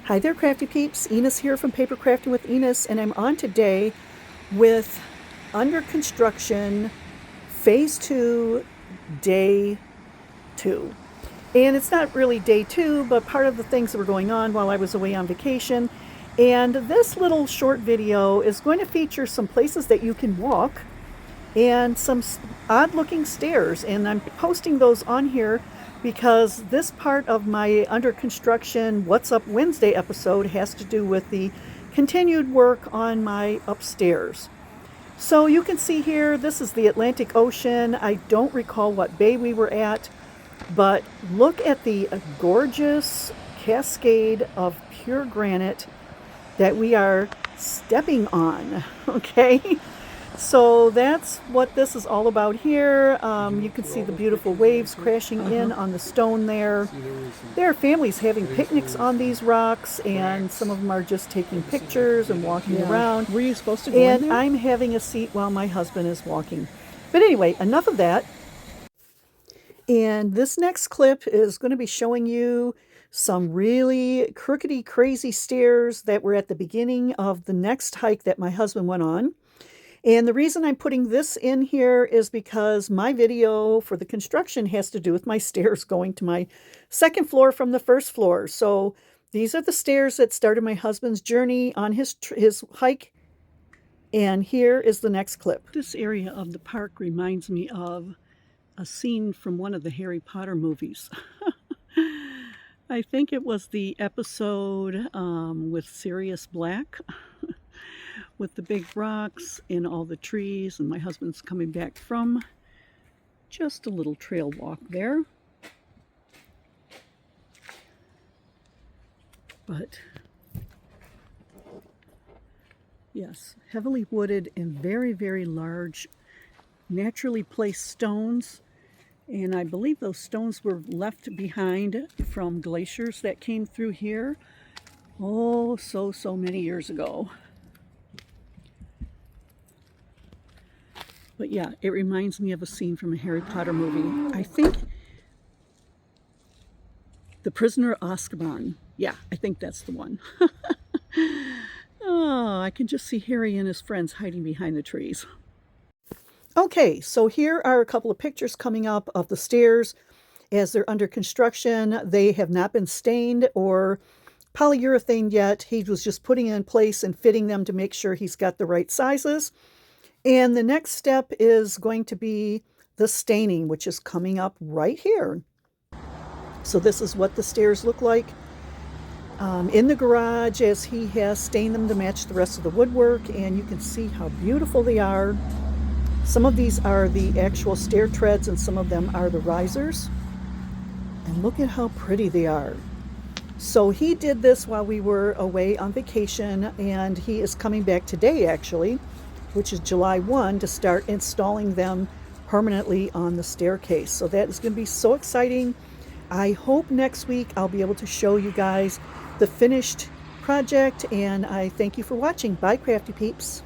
Hi there, crafty peeps. Enis here from Papercrafting with Enis, and I'm on today with under construction phase 2, day 2. And it's not really day 2, but part of the things that were going on while I was away on vacation. And this little short video is going to feature some places that you can walk and some odd looking stairs, and I'm posting those on here because this part of my under construction What's Up Wednesday episode has to do with the continued work on my upstairs. So you can see here, this is the Atlantic Ocean. I don't recall what bay we were at, but look at the gorgeous cascade of pure granite that we are stepping on, okay? So that's what this is all about here. You can see the beautiful waves crashing in on the stone there. There are families having picnics on these rocks, and some of them are just taking pictures and walking around. Were you supposed to go And in there? I'm having a seat while my husband is walking. But anyway, enough of that. And this next clip is going to be showing you some really crookedy, crazy stairs that were at the beginning of the next hike that my husband went on. And the reason I'm putting this in here is because my video for the construction has to do with my stairs going to my second floor from the first floor. So these are the stairs that started my husband's journey on his hike. And here is the next clip. This area of the park reminds me of a scene from one of the Harry Potter movies. I think it was the episode with Sirius Black. With the big rocks and all the trees, and my husband's coming back from just a little trail walk there. But yes, heavily wooded and very, very large, naturally placed stones. And I believe those stones were left behind from glaciers that came through here, oh, so many years ago. But yeah, it reminds me of a scene from a Harry Potter movie. I think The Prisoner of Azkaban. Yeah, I think that's the one. Oh, I can just see Harry and his friends hiding behind the trees. Okay, so here are a couple of pictures coming up of the stairs as they're under construction. They have not been stained or polyurethane yet. He was just putting in place and fitting them to make sure he's got the right sizes. And the next step is going to be the staining, which is coming up right here. So this is what the stairs look like in the garage as he has stained them to match the rest of the woodwork. And you can see how beautiful they are. Some of these are the actual stair treads and some of them are the risers. And look at how pretty they are. So he did this while we were away on vacation, and he is coming back today actually, which is July 1, to start installing them permanently on the staircase. So that is going to be so exciting. I hope next week I'll be able to show you guys the finished project, and I thank you for watching. Bye, crafty peeps.